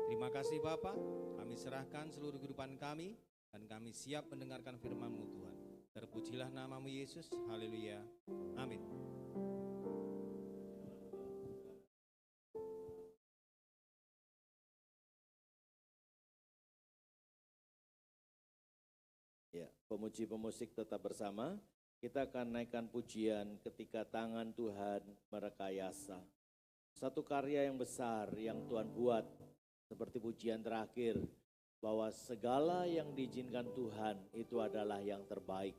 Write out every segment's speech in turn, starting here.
Terima kasih Bapa, kami serahkan seluruh kehidupan kami dan kami siap mendengarkan firman-Mu Tuhan. Terpujilah nama-Mu Yesus, haleluya, amin. Ya, pemuji pemusik tetap bersama. Kita akan naikkan pujian ketika tangan Tuhan merekayasa. Satu karya yang besar yang Tuhan buat, seperti pujian terakhir, bahwa segala yang diizinkan Tuhan itu adalah yang terbaik.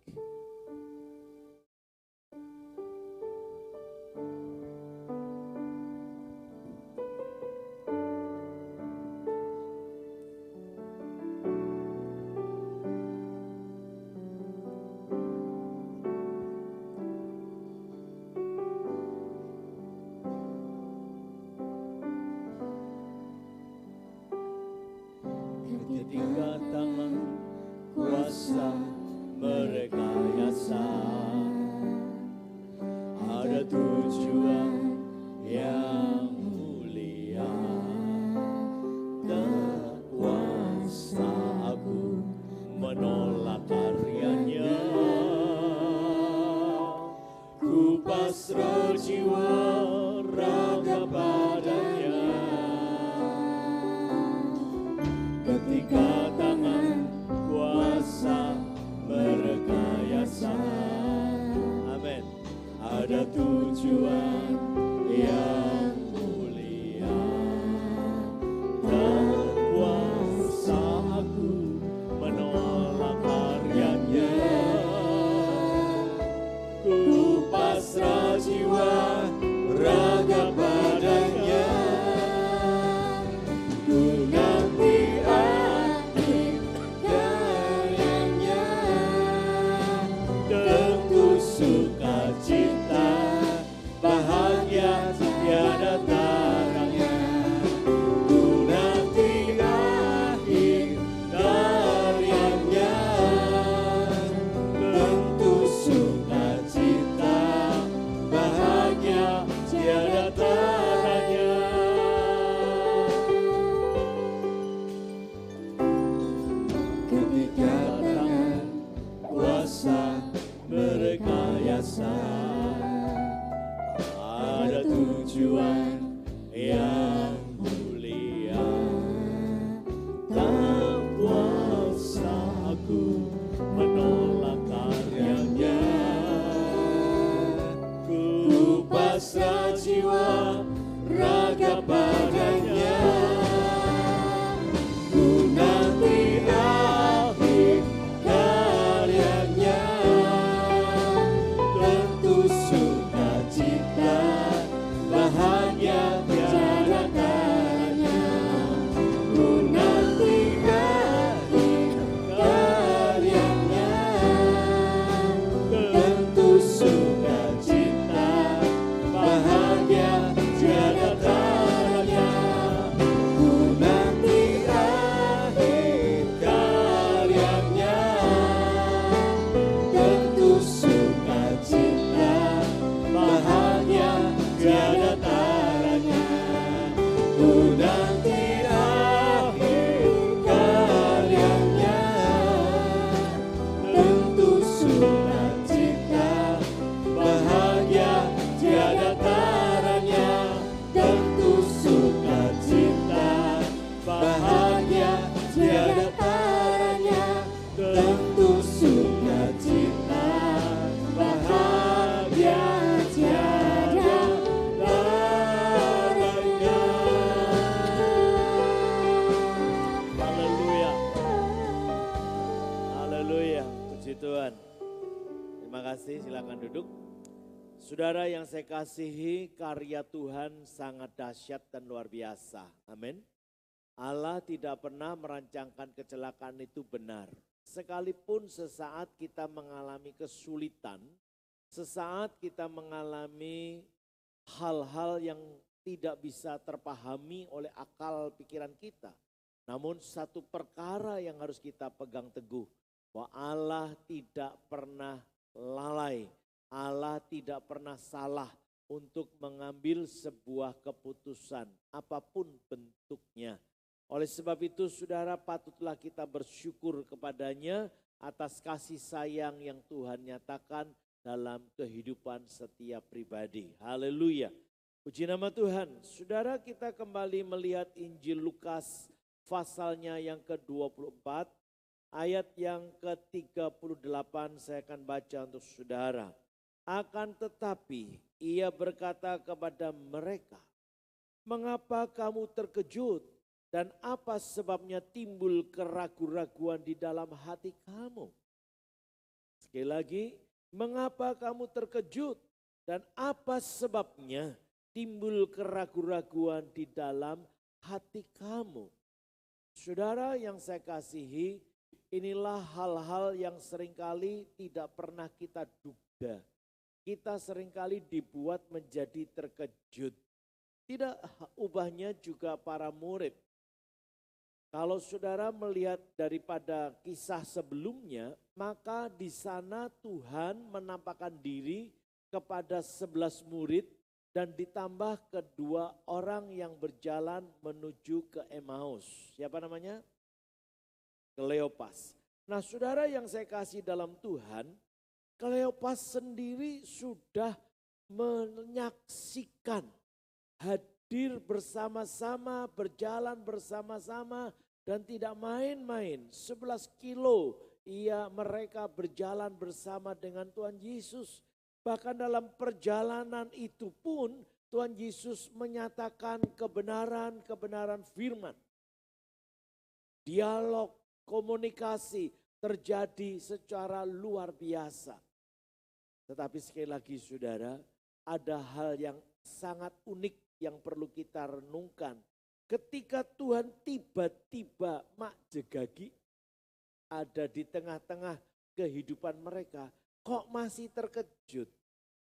Ketika tangan kuasa merekayasa, ada tujuan yang mulia. Tak kuasa aku menolak karyanya, ku pasrah jiwa raga padanya. Ketika tangan kuasa merekayasa, amin, ada tujuan yang mulia. Tak kuasa aku menolak karyanya, ku pasrah jiwa raga padanya. Ku nanti akhir karyanya, tentu sukacita, bahagia tiada taranya. Ku nanti akhir karyanya, tentu sukacita, bahagia tiada taranya. Ketika tangan kuasa merekayasa, ada tujuan yang mulia. Tak kuasa aku menolak karyanya, ku pasrah jiwa raga padanya. Ku nanti akhir karyanya, tentu sukacita, bahagia tiada taranya. Ku nanti akhir karyanya, tentu sukacita, bahagia tiada taranya. Ku nanti akhir karyanya, tentu sukacita, bahagia tiada taranya. Ku nanti akhir karyanya, tentu sukacita, bahagia tiada taranya. Tentu sukacita, bahagia tiada taranya. Tentu sukacita, bahagia tiada taranya. Haleluya, haleluya, puji Tuhan. Terima kasih, silakan duduk. Saudara yang saya kasihi, karya Tuhan sangat dahsyat dan luar biasa. Amin. Allah tidak pernah merancangkan kecelakaan itu benar. Sekalipun sesaat kita mengalami kesulitan, sesaat kita mengalami hal-hal yang tidak bisa terpahami oleh akal pikiran kita. Namun satu perkara yang harus kita pegang teguh, bahwa Allah tidak pernah lalai, Allah tidak pernah salah untuk mengambil sebuah keputusan apapun bentuknya. Oleh sebab itu saudara patutlah kita bersyukur kepadanya atas kasih sayang yang Tuhan nyatakan dalam kehidupan setiap pribadi. Haleluya. Puji nama Tuhan. Saudara, kita kembali melihat Injil Lukas pasalnya yang ke-24. Ayat yang ke-38 saya akan baca untuk saudara. Akan tetapi ia berkata kepada mereka, mengapa kamu terkejut dan apa sebabnya timbul keraguan-raguan di dalam hati kamu? Sekali lagi, mengapa kamu terkejut dan apa sebabnya timbul keraguan-raguan di dalam hati kamu? Saudara yang saya kasihi, inilah hal-hal yang seringkali tidak pernah kita duga. Kita seringkali dibuat menjadi terkejut. Tidak ubahnya juga para murid. Kalau saudara melihat daripada kisah sebelumnya, maka di sana Tuhan menampakkan diri kepada 11 murid dan ditambah kedua orang yang berjalan menuju ke Emmaus. Siapa namanya? Kleopas. Nah saudara yang saya kasih dalam Tuhan, Kleopas sendiri sudah menyaksikan hadir bersama-sama, berjalan bersama-sama dan tidak main-main. 11 kilo mereka berjalan bersama dengan Tuhan Yesus. Bahkan dalam perjalanan itu pun Tuhan Yesus menyatakan kebenaran firman. Dialog, komunikasi terjadi secara luar biasa. Tetapi sekali lagi saudara, ada hal yang sangat unik yang perlu kita renungkan. Ketika Tuhan tiba-tiba makjegagi ada di tengah-tengah kehidupan mereka, kok masih terkejut?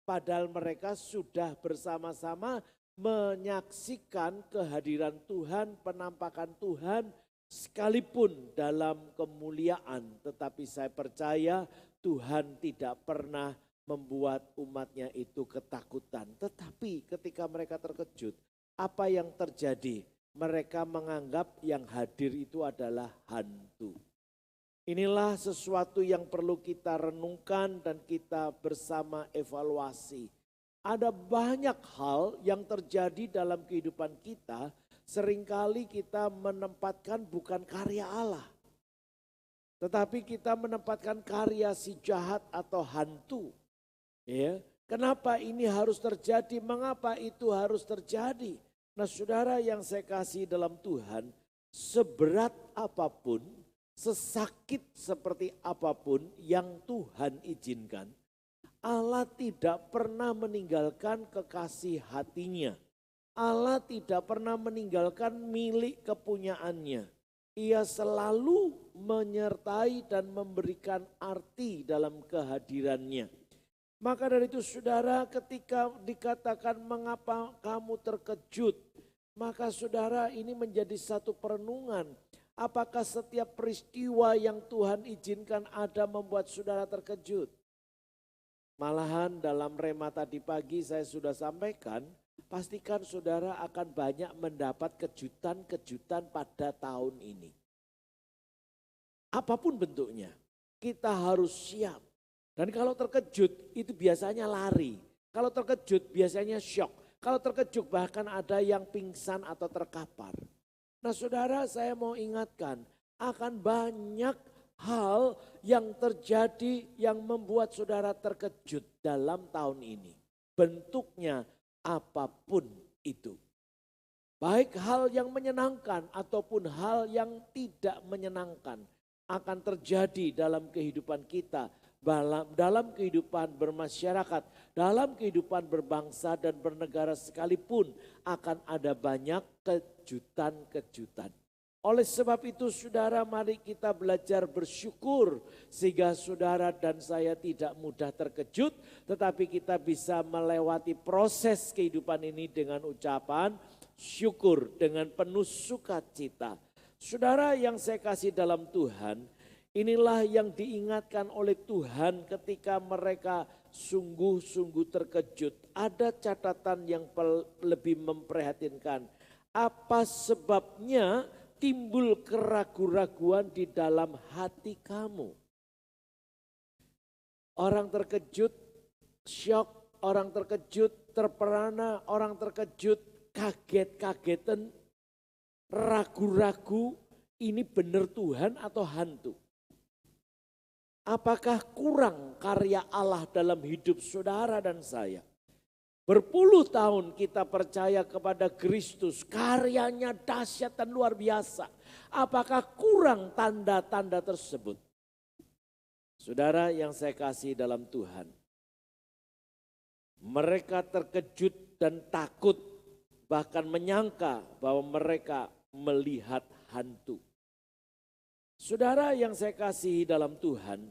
Padahal mereka sudah bersama-sama menyaksikan kehadiran Tuhan, penampakan Tuhan sekalipun dalam kemuliaan. Tetapi saya percaya Tuhan tidak pernah membuat umatnya itu ketakutan. Tetapi ketika mereka terkejut, apa yang terjadi? Mereka menganggap yang hadir itu adalah hantu. Inilah sesuatu yang perlu kita renungkan dan kita bersama evaluasi. Ada banyak hal yang terjadi dalam kehidupan kita, seringkali kita menempatkan bukan karya Allah. Tetapi kita menempatkan karya si jahat atau hantu. Ya, kenapa ini harus terjadi? Mengapa itu harus terjadi? Nah saudara yang saya kasih dalam Tuhan, seberat apapun, sesakit seperti apapun yang Tuhan izinkan, Allah tidak pernah meninggalkan kekasih hatinya. Allah tidak pernah meninggalkan milik kepunyaannya. Ia selalu menyertai dan memberikan arti dalam kehadirannya. Maka dari itu saudara, ketika dikatakan mengapa kamu terkejut, maka saudara ini menjadi satu perenungan. Apakah setiap peristiwa yang Tuhan izinkan ada membuat saudara terkejut? Malahan dalam rema tadi pagi saya sudah sampaikan, pastikan saudara akan banyak mendapat kejutan-kejutan pada tahun ini. Apapun bentuknya, kita harus siap. Dan kalau terkejut itu biasanya lari. Kalau terkejut biasanya syok. Kalau terkejut bahkan ada yang pingsan atau terkapar. Nah saudara, saya mau ingatkan, akan banyak hal yang terjadi yang membuat saudara terkejut dalam tahun ini. Bentuknya apapun itu. Baik hal yang menyenangkan ataupun hal yang tidak menyenangkan akan terjadi dalam kehidupan kita. Dalam kehidupan bermasyarakat, dalam kehidupan berbangsa dan bernegara sekalipun akan ada banyak kejutan-kejutan. Oleh sebab itu saudara, mari kita belajar bersyukur sehingga saudara dan saya tidak mudah terkejut, tetapi kita bisa melewati proses kehidupan ini dengan ucapan syukur, dengan penuh sukacita. Saudara yang saya kasih dalam Tuhan, inilah yang diingatkan oleh Tuhan ketika mereka sungguh-sungguh terkejut. Ada catatan yang lebih memprihatinkan. Apa sebabnya timbul keraguan-raguan di dalam hati kamu. Orang terkejut, syok, orang terkejut, terperana, orang terkejut, kaget-kagetan, ragu-ragu, ini benar Tuhan atau hantu? Apakah kurang karya Allah dalam hidup saudara dan saya? Berpuluh tahun kita percaya kepada Kristus, karyanya dahsyat dan luar biasa. Apakah kurang tanda-tanda tersebut? Saudara yang saya kasih dalam Tuhan, mereka terkejut dan takut, bahkan menyangka bahwa mereka melihat hantu. Saudara yang saya kasihi dalam Tuhan,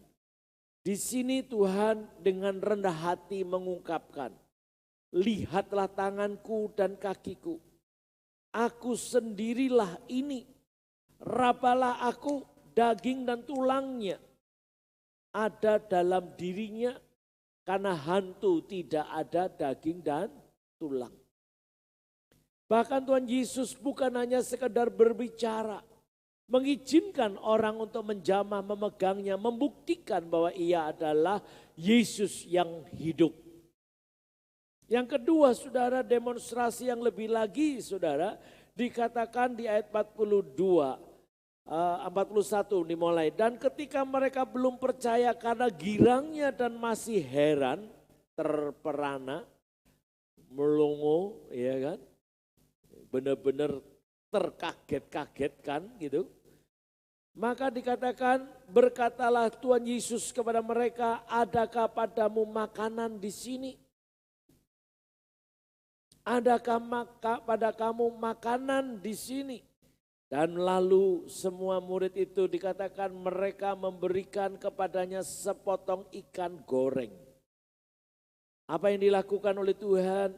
di sini Tuhan dengan rendah hati mengungkapkan, lihatlah tanganku dan kakiku, aku sendirilah ini, rabalah aku daging dan tulangnya, ada dalam dirinya, karena hantu tidak ada daging dan tulang. Bahkan Tuhan Yesus bukan hanya sekedar berbicara, mengizinkan orang untuk menjamah, memegangnya, membuktikan bahwa ia adalah Yesus yang hidup. Yang kedua, saudara, demonstrasi yang lebih lagi, saudara, dikatakan di ayat 41 dimulai. Dan ketika mereka belum percaya karena girangnya dan masih heran, terperana, melongo, ya kan, benar-benar terkaget-kagetkan gitu. Maka dikatakan, berkatalah Tuhan Yesus kepada mereka, adakah padamu makanan di sini? Adakah pada kamu makanan di sini? Dan lalu semua murid itu dikatakan mereka memberikan kepadanya sepotong ikan goreng. Apa yang dilakukan oleh Tuhan?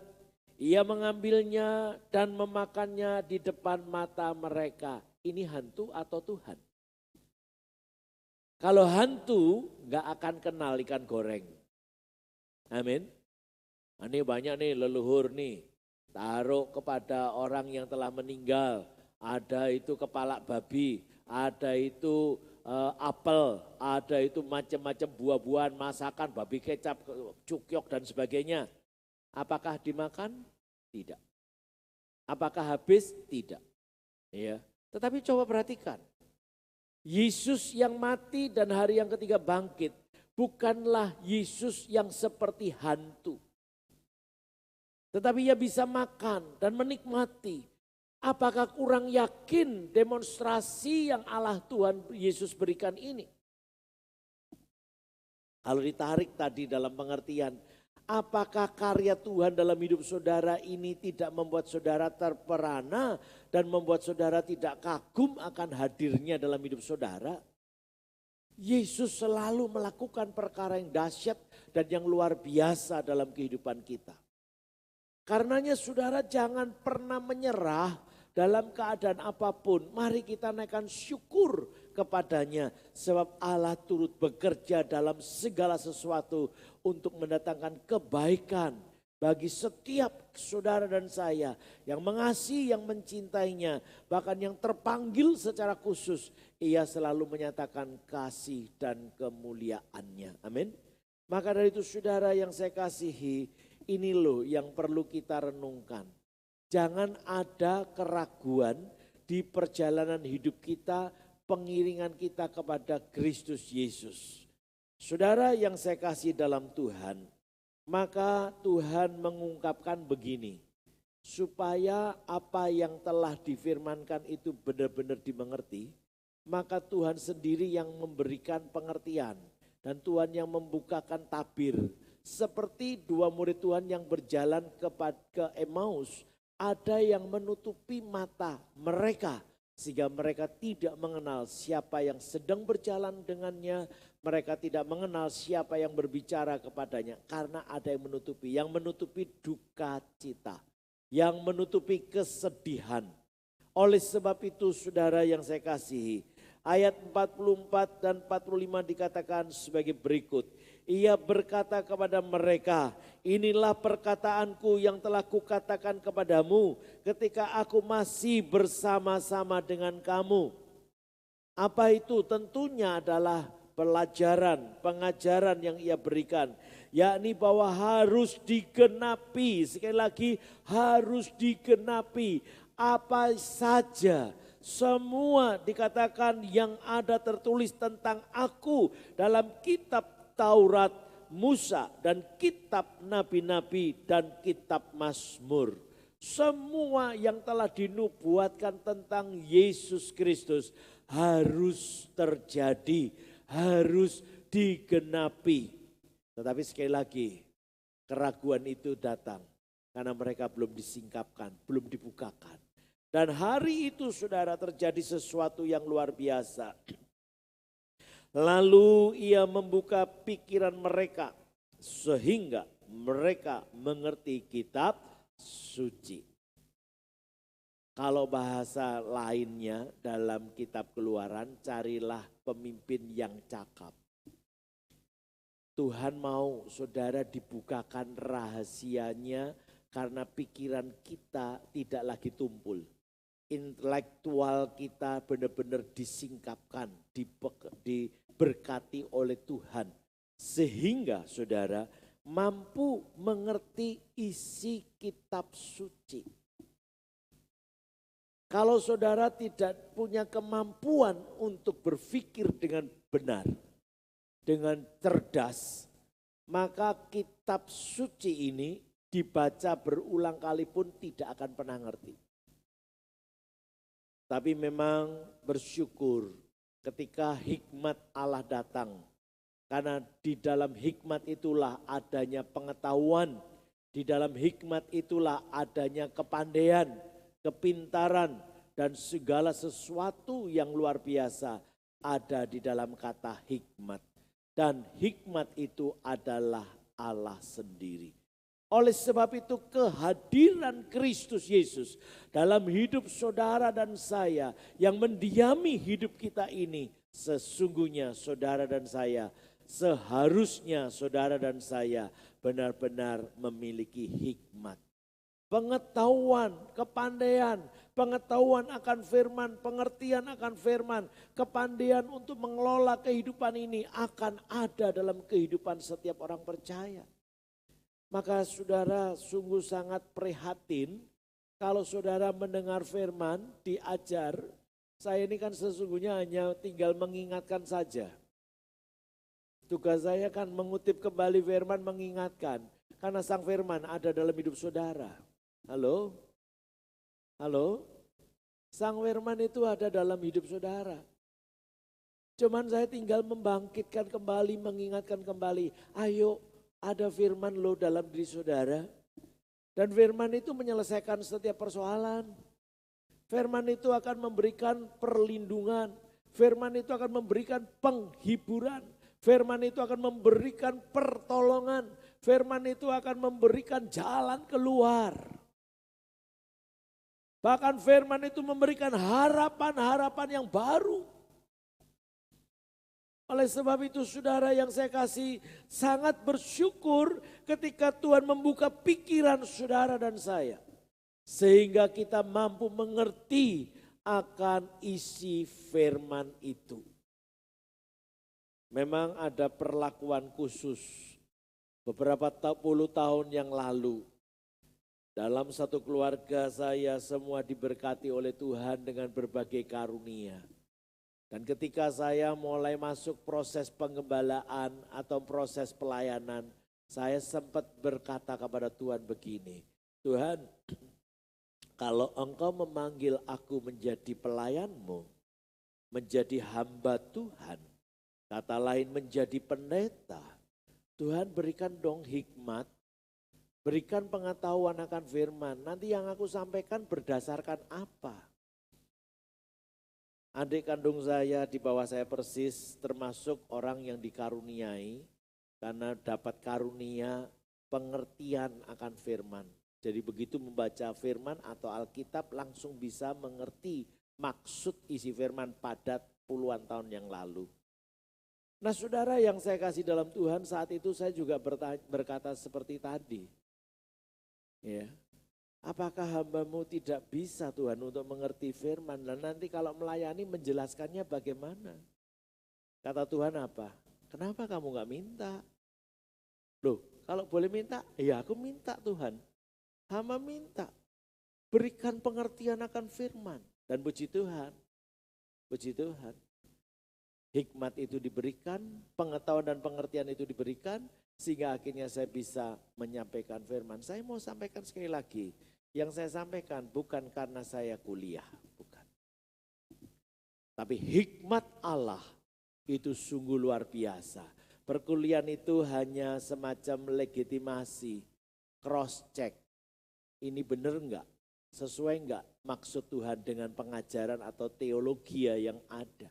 Ia mengambilnya dan memakannya di depan mata mereka. Ini hantu atau Tuhan? Kalau hantu gak akan kenal ikan goreng. Amin. Ini banyak nih leluhur nih. Taruh kepada orang yang telah meninggal. Ada itu kepala babi. Ada itu apel. Ada itu macam-macam buah-buahan, masakan, babi kecap, cukyok dan sebagainya. Apakah dimakan? Tidak. Apakah habis? Tidak. Ya. Tetapi coba perhatikan. Yesus yang mati dan hari yang ketiga bangkit. Bukanlah Yesus yang seperti hantu. Tetapi ia bisa makan dan menikmati. Apakah kurang yakin demonstrasi yang Allah Tuhan Yesus berikan ini? Kalau ditarik tadi dalam pengertian, apakah karya Tuhan dalam hidup saudara ini tidak membuat saudara terperana dan membuat saudara tidak kagum akan hadirnya dalam hidup saudara? Yesus selalu melakukan perkara yang dahsyat dan yang luar biasa dalam kehidupan kita. Karenanya saudara jangan pernah menyerah dalam keadaan apapun. Mari kita naikkan syukur kepadanya. Sebab Allah turut bekerja dalam segala sesuatu untuk mendatangkan kebaikan bagi setiap saudara dan saya yang mengasihi, yang mencintainya. Bahkan yang terpanggil secara khusus, ia selalu menyatakan kasih dan kemuliaannya. Amin. Maka dari itu saudara yang saya kasihi, ini loh yang perlu kita renungkan. Jangan ada keraguan di perjalanan hidup kita, pengiringan kita kepada Kristus Yesus. Saudara yang saya kasih dalam Tuhan, maka Tuhan mengungkapkan begini, supaya apa yang telah difirmankan itu benar-benar dimengerti, maka Tuhan sendiri yang memberikan pengertian dan Tuhan yang membukakan tabir. Seperti dua murid Tuhan yang berjalan ke Emmaus, ada yang menutupi mata mereka sehingga mereka tidak mengenal siapa yang sedang berjalan dengannya. Mereka tidak mengenal siapa yang berbicara kepadanya karena ada yang menutupi duka cita, yang menutupi kesedihan. Oleh sebab itu saudara yang saya kasihi, ayat 44 dan 45 dikatakan sebagai berikut. Ia berkata kepada mereka, inilah perkataanku yang telah kukatakan kepadamu ketika aku masih bersama-sama dengan kamu. Apa itu? Tentunya adalah pelajaran, pengajaran yang ia berikan. Yakni bahwa harus digenapi, sekali lagi harus digenapi apa saja. Semua dikatakan yang ada tertulis tentang aku dalam kitab Taurat, Musa dan kitab nabi-nabi dan kitab Mazmur. Semua yang telah dinubuatkan tentang Yesus Kristus harus terjadi, harus digenapi. Tetapi sekali lagi keraguan itu datang karena mereka belum disingkapkan, belum dibukakan. Dan hari itu saudara terjadi sesuatu yang luar biasa. Lalu ia membuka pikiran mereka sehingga mereka mengerti kitab suci. Kalau bahasa lainnya dalam kitab Keluaran, carilah pemimpin yang cakap. Tuhan mau saudara dibukakan rahasianya karena pikiran kita tidak lagi tumpul. Intelektual kita benar-benar disingkapkan, diberkati oleh Tuhan. Sehingga saudara mampu mengerti isi kitab suci. Kalau saudara tidak punya kemampuan untuk berpikir dengan benar, dengan cerdas, maka kitab suci ini dibaca berulang kali pun tidak akan pernah ngerti. Tapi memang bersyukur ketika hikmat Allah datang. Karena di dalam hikmat itulah adanya pengetahuan. Di dalam hikmat itulah adanya kepandaian, kepintaran, dan segala sesuatu yang luar biasa ada di dalam kata hikmat. Dan hikmat itu adalah Allah sendiri. Oleh sebab itu kehadiran Kristus Yesus dalam hidup saudara dan saya yang mendiami hidup kita ini, sesungguhnya saudara dan saya, seharusnya saudara dan saya benar-benar memiliki hikmat. Pengetahuan, kepandaian, pengetahuan akan firman, pengertian akan firman, kepandaian untuk mengelola kehidupan ini akan ada dalam kehidupan setiap orang percaya. Maka saudara sungguh sangat prihatin kalau saudara mendengar firman, diajar. Saya ini kan sesungguhnya hanya tinggal mengingatkan saja. Tugas saya kan mengutip kembali firman, mengingatkan. Karena sang firman ada dalam hidup saudara. Halo? Halo? Sang firman itu ada dalam hidup saudara. Cuman saya tinggal membangkitkan kembali, mengingatkan kembali. Ayo, ada firman lo dalam diri saudara. Dan firman itu menyelesaikan setiap persoalan. Firman itu akan memberikan perlindungan. Firman itu akan memberikan penghiburan. Firman itu akan memberikan pertolongan. Firman itu akan memberikan jalan keluar. Bahkan firman itu memberikan harapan-harapan yang baru. Oleh sebab itu saudara yang saya kasih, sangat bersyukur ketika Tuhan membuka pikiran saudara dan saya. Sehingga kita mampu mengerti akan isi firman itu. Memang ada perlakuan khusus beberapa puluh tahun yang lalu. Dalam satu keluarga saya semua diberkati oleh Tuhan dengan berbagai karunia. Dan ketika saya mulai masuk proses pengembalaan atau proses pelayanan, saya sempat berkata kepada Tuhan begini, Tuhan, kalau Engkau memanggil aku menjadi pelayanmu, menjadi hamba Tuhan, kata lain menjadi pendeta, Tuhan berikan dong hikmat, berikan pengetahuan akan firman, nanti yang aku sampaikan berdasarkan apa? Adik kandung saya di bawah saya persis termasuk orang yang dikaruniai karena dapat karunia pengertian akan firman. Jadi begitu membaca firman atau Alkitab langsung bisa mengerti maksud isi firman pada puluhan tahun yang lalu. Nah saudara yang saya kasih dalam Tuhan, saat itu saya juga berkata seperti tadi. Ya, apakah hambamu tidak bisa Tuhan untuk mengerti firman, dan nanti kalau melayani menjelaskannya bagaimana? Kata Tuhan apa? Kenapa kamu gak minta? Loh, kalau boleh minta, ya aku minta Tuhan. Hamba minta, berikan pengertian akan firman. Dan puji Tuhan, hikmat itu diberikan, pengetahuan dan pengertian itu diberikan, sehingga akhirnya saya bisa menyampaikan firman. Saya mau sampaikan sekali lagi, yang saya sampaikan bukan karena saya kuliah, bukan. Tapi hikmat Allah itu sungguh luar biasa. Perkuliahan itu hanya semacam legitimasi, cross check. Ini benar enggak? Sesuai enggak maksud Tuhan dengan pengajaran atau teologi yang ada?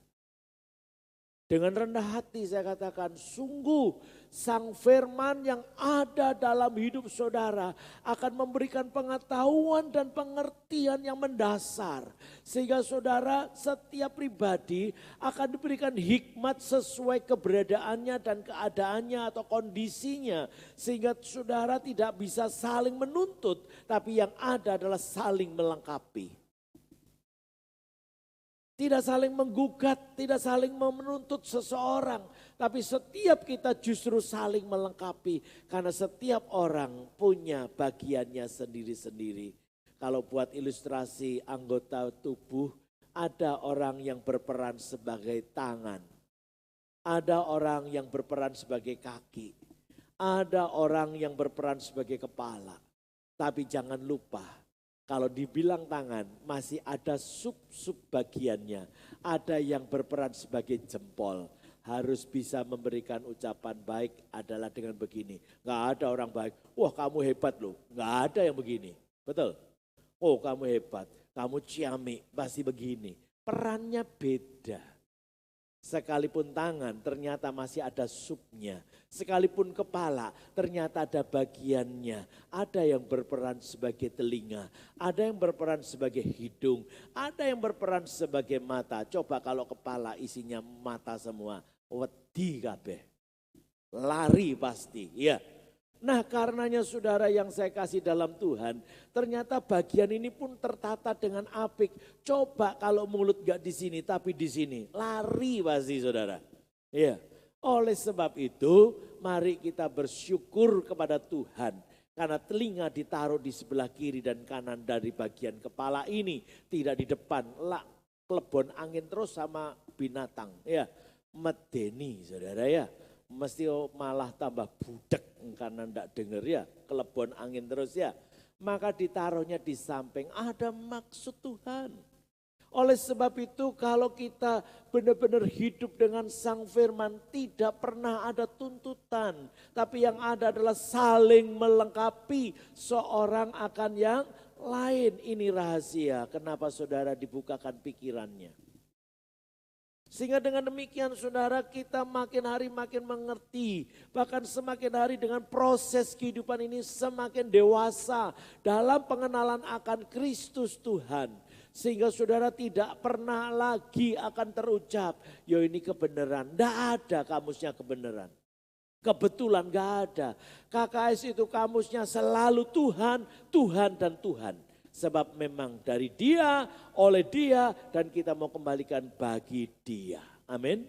Dengan rendah hati saya katakan, sungguh sang firman yang ada dalam hidup saudara akan memberikan pengetahuan dan pengertian yang mendasar. Sehingga saudara setiap pribadi akan diberikan hikmat sesuai keberadaannya dan keadaannya atau kondisinya. Sehingga saudara tidak bisa saling menuntut, tapi yang ada adalah saling melengkapi. Tidak saling menggugat, tidak saling menuntut seseorang. Tapi setiap kita justru saling melengkapi. Karena setiap orang punya bagiannya sendiri-sendiri. Kalau buat ilustrasi anggota tubuh, ada orang yang berperan sebagai tangan. Ada orang yang berperan sebagai kaki. Ada orang yang berperan sebagai kepala. Tapi jangan lupa, kalau dibilang tangan, masih ada sub-sub bagiannya. Ada yang berperan sebagai jempol. Harus bisa memberikan ucapan baik adalah dengan begini. Gak ada orang baik, wah kamu hebat loh. Gak ada yang begini, betul? Oh kamu hebat, kamu ciamik, pasti begini. Perannya beda. Sekalipun tangan ternyata masih ada subnya. Sekalipun kepala ternyata ada bagiannya. Ada yang berperan sebagai telinga. Ada yang berperan sebagai hidung. Ada yang berperan sebagai mata. Coba kalau kepala isinya mata semua. Wedi kabeh. Lari pasti. Ya. Nah karenanya saudara yang saya kasih dalam Tuhan, ternyata bagian ini pun tertata dengan apik. Coba kalau mulut gak di sini tapi di sini, lari pasti saudara. Iya. Oleh sebab itu mari kita bersyukur kepada Tuhan. Karena telinga ditaruh di sebelah kiri dan kanan dari bagian kepala ini. Tidak di depan, kelebon angin terus sama binatang. Ya, medeni saudara ya. Mesti malah tambah budek karena enggak dengar ya, kelebon angin terus ya. Maka ditaruhnya di samping, ada maksud Tuhan. Oleh sebab itu kalau kita benar-benar hidup dengan sang firman, tidak pernah ada tuntutan. Tapi yang ada adalah saling melengkapi seorang akan yang lain. Ini rahasia kenapa saudara dibukakan pikirannya. Sehingga dengan demikian saudara kita makin hari makin mengerti. Bahkan semakin hari dengan proses kehidupan ini semakin dewasa dalam pengenalan akan Kristus Tuhan. Sehingga saudara tidak pernah lagi akan terucap, yo ini kebenaran. Tidak ada kamusnya kebenaran. Kebetulan gak ada. KKS itu kamusnya selalu Tuhan, Tuhan dan Tuhan. Sebab memang dari Dia, oleh Dia, dan kita mau kembalikan bagi Dia. Amin.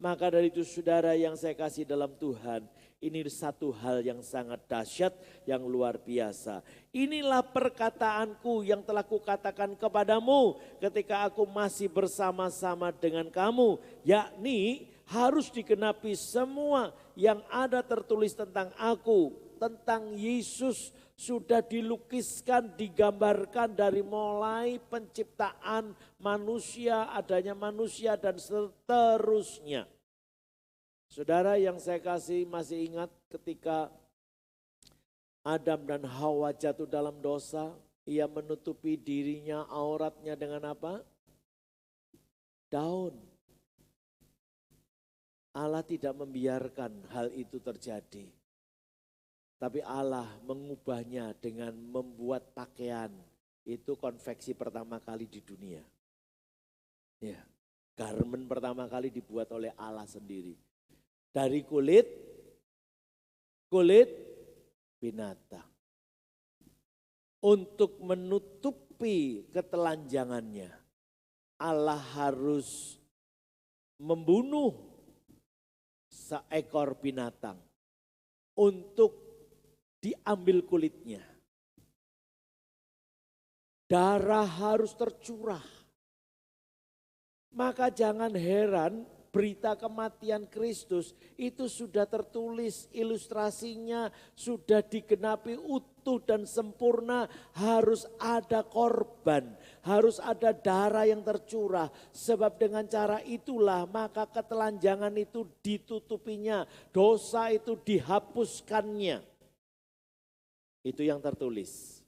Maka dari itu saudara yang saya kasih dalam Tuhan, ini satu hal yang sangat dahsyat, yang luar biasa. Inilah perkataanku yang telah kukatakan kepadamu ketika aku masih bersama-sama dengan kamu. Yakni harus digenapi semua yang ada tertulis tentang aku, tentang Yesus, sudah dilukiskan, digambarkan dari mulai penciptaan manusia, adanya manusia dan seterusnya. Saudara yang saya kasih masih ingat ketika Adam dan Hawa jatuh dalam dosa, ia menutupi dirinya, auratnya dengan apa? Daun. Allah tidak membiarkan hal itu terjadi. Tapi Allah mengubahnya dengan membuat pakaian. Itu konveksi pertama kali di dunia. Ya, garment pertama kali dibuat oleh Allah sendiri. dari kulit binatang. Untuk menutupi ketelanjangannya, Allah harus membunuh seekor binatang untuk diambil kulitnya. Darah harus tercurah. Maka jangan heran berita kematian Kristus itu sudah tertulis, ilustrasinya sudah digenapi utuh dan sempurna. Harus ada korban, harus ada darah yang tercurah. Sebab dengan cara itulah maka ketelanjangan itu ditutupinya, dosa itu dihapuskannya. Itu yang tertulis.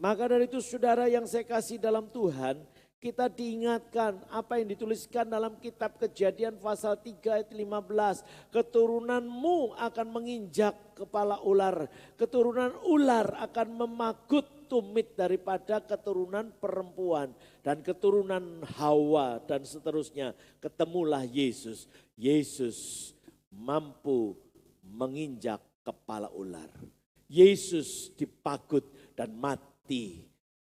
Maka dari itu saudara yang saya kasih dalam Tuhan, kita diingatkan apa yang dituliskan dalam kitab Kejadian pasal 3 ayat 15. Keturunanmu akan menginjak kepala ular. Keturunan ular akan memagut tumit daripada keturunan perempuan. Dan keturunan Hawa dan seterusnya. Ketemulah Yesus. Yesus mampu menginjak kepala ular. Yesus dipagut dan mati.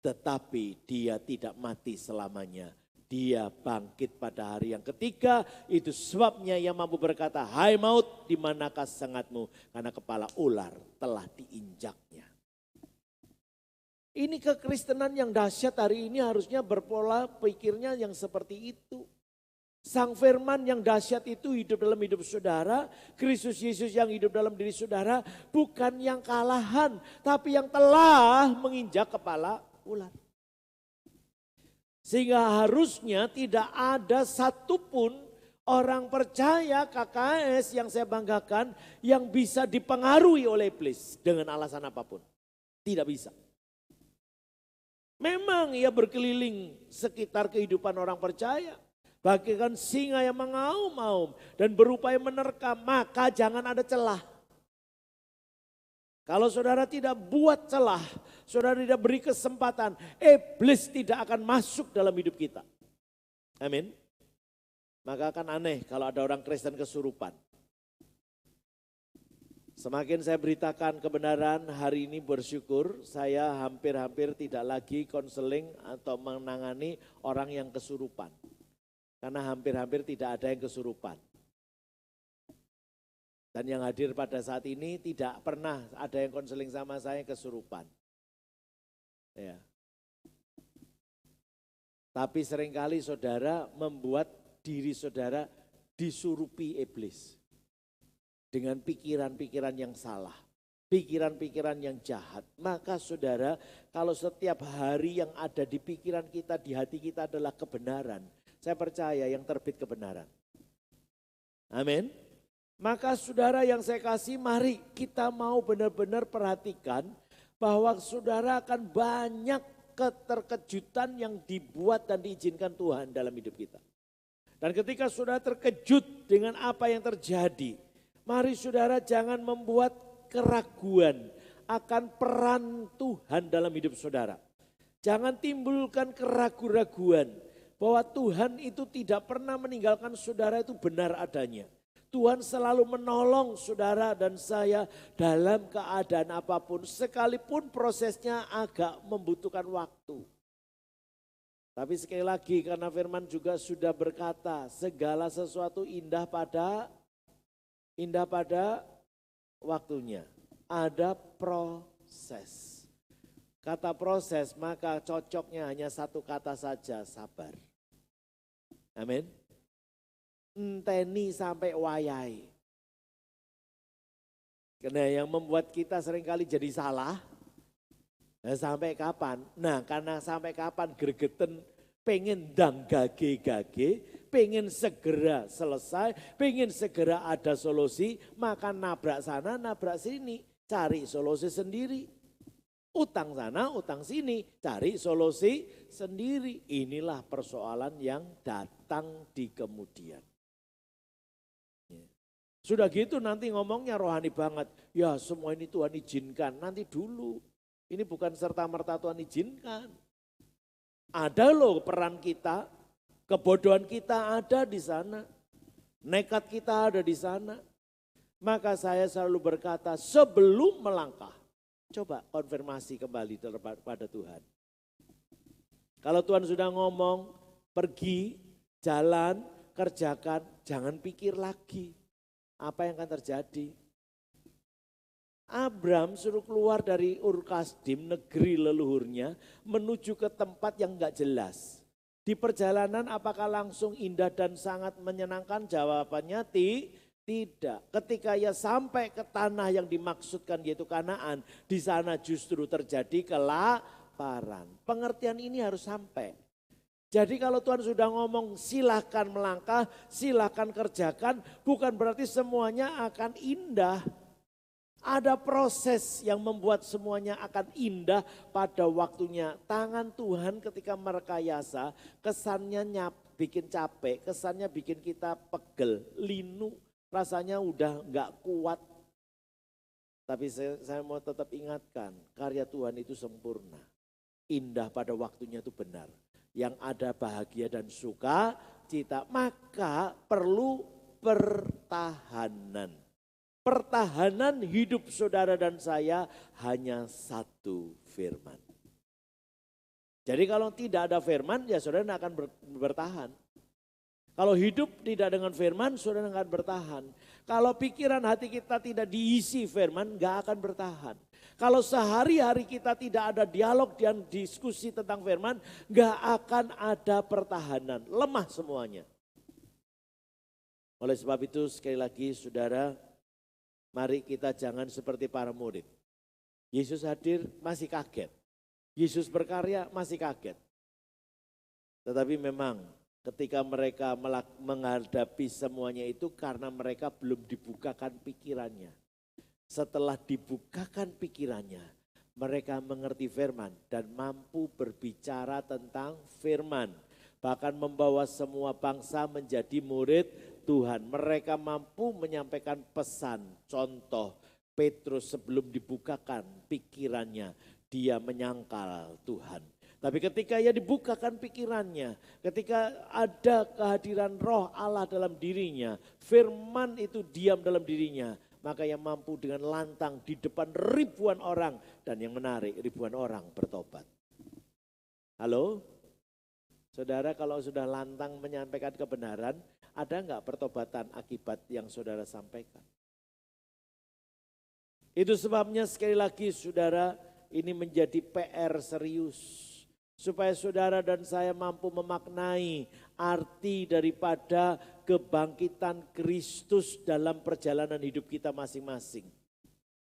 Tetapi dia tidak mati selamanya. Dia bangkit pada hari yang ketiga. Itu sebabnya ia mampu berkata, hai maut, di manakah sengatmu? Karena kepala ular telah diinjaknya. Ini kekristenan yang dahsyat hari ini harusnya berpola pikirnya yang seperti itu. Sang firman yang dahsyat itu hidup dalam hidup saudara. Kristus Yesus yang hidup dalam diri saudara. Bukan yang kalahan, tapi yang telah menginjak kepala ular. Sehingga harusnya tidak ada satupun orang percaya KKS yang saya banggakan yang bisa dipengaruhi oleh iblis dengan alasan apapun. Tidak bisa. Memang ia berkeliling sekitar kehidupan orang percaya. Bagaikan singa yang mengaum-aum dan berupaya menerkam, maka jangan ada celah. Kalau saudara tidak buat celah, saudara tidak beri kesempatan, iblis tidak akan masuk dalam hidup kita. Amin. Maka akan aneh kalau ada orang Kristen kesurupan. Semakin saya beritakan kebenaran, hari ini bersyukur saya hampir-hampir tidak lagi konseling atau menangani orang yang kesurupan. Karena hampir-hampir tidak ada yang kesurupan. Dan yang hadir pada saat ini tidak pernah ada yang konseling sama saya kesurupan. Ya. Tapi seringkali saudara membuat diri saudara disurupi iblis. Dengan pikiran-pikiran yang salah. Pikiran-pikiran yang jahat. Maka saudara, kalau setiap hari yang ada di pikiran kita, di hati kita adalah kebenaran. Saya percaya yang terbit kebenaran. Amin. Maka saudara yang saya kasih, mari kita mau benar-benar perhatikan bahwa saudara akan banyak keterkejutan yang dibuat dan diizinkan Tuhan dalam hidup kita. Dan ketika saudara terkejut dengan apa yang terjadi, mari saudara jangan membuat keraguan akan peran Tuhan dalam hidup saudara. Jangan timbulkan keraguan-raguan bahwa Tuhan itu tidak pernah meninggalkan saudara itu benar adanya. Tuhan selalu menolong saudara dan saya dalam keadaan apapun. Sekalipun prosesnya agak membutuhkan waktu. Tapi sekali lagi karena firman juga sudah berkata segala sesuatu indah pada waktunya. Ada proses. Kata proses maka cocoknya hanya satu kata saja, sabar. Amin. Enteni sampai wayai. Karena yang membuat kita seringkali jadi salah. Nah, sampai kapan? Nah karena sampai kapan gregeten pengen dang gage-gage, pengen segera selesai, pengen segera ada solusi, maka nabrak sana, nabrak sini, cari solusi sendiri. Utang sana, utang sini, cari solusi sendiri. Inilah persoalan yang datang di kemudian. Sudah gitu nanti ngomongnya rohani banget. Ya semua ini Tuhan izinkan, nanti dulu. Ini bukan serta-merta Tuhan izinkan. Ada loh peran kita, kebodohan kita ada di sana. Nekat kita ada di sana. Maka saya selalu berkata sebelum melangkah, coba konfirmasi kembali kepada Tuhan. Kalau Tuhan sudah ngomong, pergi, jalan, kerjakan, jangan pikir lagi apa yang akan terjadi. Abram suruh keluar dari Ur Kasdim, negeri leluhurnya, menuju ke tempat yang enggak jelas. Di perjalanan apakah langsung indah dan sangat menyenangkan? Jawabannya tidak. Ketika ia sampai ke tanah yang dimaksudkan yaitu Kanaan, di sana justru terjadi kelaparan. Pengertian ini harus sampai. Jadi kalau Tuhan sudah ngomong silahkan melangkah, silahkan kerjakan, bukan berarti semuanya akan indah. Ada proses yang membuat semuanya akan indah pada waktunya. Tangan Tuhan ketika merekayasa, kesannya bikin capek, kesannya bikin kita pegel, linu, rasanya udah gak kuat. Tapi saya mau tetap ingatkan, karya Tuhan itu sempurna. Indah pada waktunya itu benar. Yang ada bahagia dan suka cita, maka perlu pertahanan. Pertahanan hidup saudara dan saya hanya satu firman. Jadi kalau tidak ada firman ya saudara tidak akan bertahan. Kalau hidup tidak dengan firman saudara akan bertahan. Kalau pikiran hati kita tidak diisi firman gak akan bertahan. Kalau sehari-hari kita tidak ada dialog dan diskusi tentang firman gak akan ada pertahanan. Lemah semuanya. Oleh sebab itu sekali lagi saudara, mari kita jangan seperti para murid. Yesus hadir masih kaget. Yesus berkarya masih kaget. Tetapi memang ketika mereka menghadapi semuanya itu karena mereka belum dibukakan pikirannya. Setelah dibukakan pikirannya, mereka mengerti firman dan mampu berbicara tentang firman. Bahkan membawa semua bangsa menjadi murid Tuhan. Mereka mampu menyampaikan pesan. Contoh, Petrus sebelum dibukakan pikirannya, dia menyangkal Tuhan. Tapi ketika ia dibukakan pikirannya, ketika ada kehadiran roh Allah dalam dirinya, firman itu diam dalam dirinya, maka ia mampu dengan lantang di depan ribuan orang. Dan yang menarik, ribuan orang bertobat. Halo? Saudara kalau sudah lantang menyampaikan kebenaran, ada enggak pertobatan akibat yang saudara sampaikan? Itu sebabnya sekali lagi saudara, ini menjadi PR serius. Supaya saudara dan saya mampu memaknai arti daripada kebangkitan Kristus dalam perjalanan hidup kita masing-masing.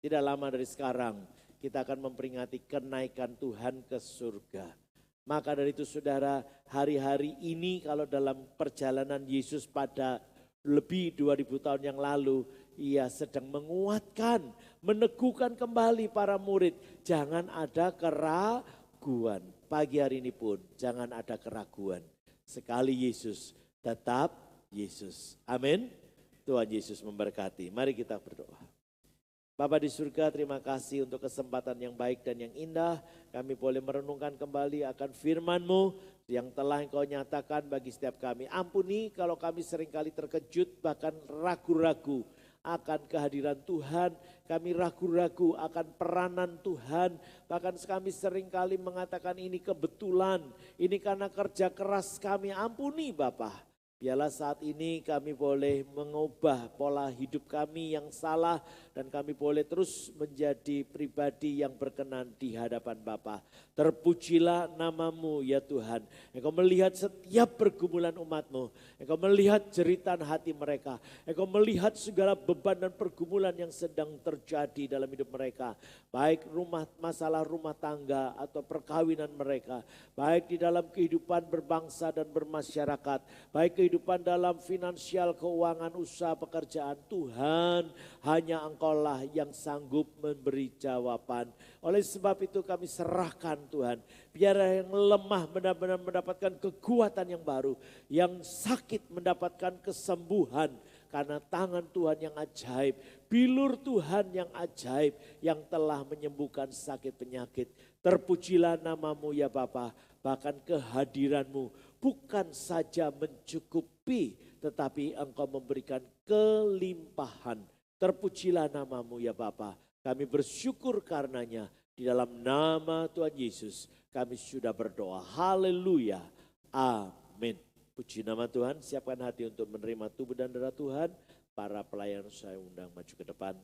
Tidak lama dari sekarang kita akan memperingati kenaikan Tuhan ke surga. Maka dari itu saudara, hari-hari ini kalau dalam perjalanan Yesus pada lebih 2000 tahun yang lalu, ia sedang menguatkan, meneguhkan kembali para murid. Jangan ada keraguan. Pagi hari ini pun jangan ada keraguan. Sekali Yesus, tetap Yesus. Amin. Tuhan Yesus memberkati. Mari kita berdoa. Bapa di surga, terima kasih untuk kesempatan yang baik dan yang indah. Kami boleh merenungkan kembali akan firman-Mu yang telah Engkau nyatakan bagi setiap kami. Ampuni kalau kami seringkali terkejut bahkan ragu-ragu akan kehadiran Tuhan. Kami ragu-ragu akan peranan Tuhan. Bahkan kami seringkali mengatakan ini kebetulan. Ini karena kerja keras kami. Ampuni Bapa. Biarlah saat ini kami boleh mengubah pola hidup kami yang salah dan kami boleh terus menjadi pribadi yang berkenan di hadapan Bapa. Terpujilah nama-Mu ya Tuhan. Engkau melihat setiap pergumulan umat-Mu. Engkau melihat jeritan hati mereka. Engkau melihat segala beban dan pergumulan yang sedang terjadi dalam hidup mereka. Baik masalah rumah tangga atau perkawinan mereka. Baik di dalam kehidupan berbangsa dan bermasyarakat. Baik kehidupan dalam finansial, keuangan, usaha, pekerjaan. Tuhan, hanya Engkau-lah yang sanggup memberi jawaban. Oleh sebab itu kami serahkan Tuhan. Biar yang lemah benar-benar mendapatkan kekuatan yang baru. Yang sakit mendapatkan kesembuhan. Karena tangan Tuhan yang ajaib. Bilur Tuhan yang ajaib. Yang telah menyembuhkan sakit penyakit. Terpujilah nama-Mu ya Bapa. bahkan kehadiran-Mu bukan saja mencukupi, tetapi Engkau memberikan kelimpahan. Terpujilah nama-Mu ya Bapa. Kami bersyukur karenanya. Di dalam nama Tuhan Yesus kami sudah berdoa. Haleluya. Amin. Puji nama Tuhan. Siapkan hati untuk menerima tubuh dan darah Tuhan. Para pelayan saya undang maju ke depan.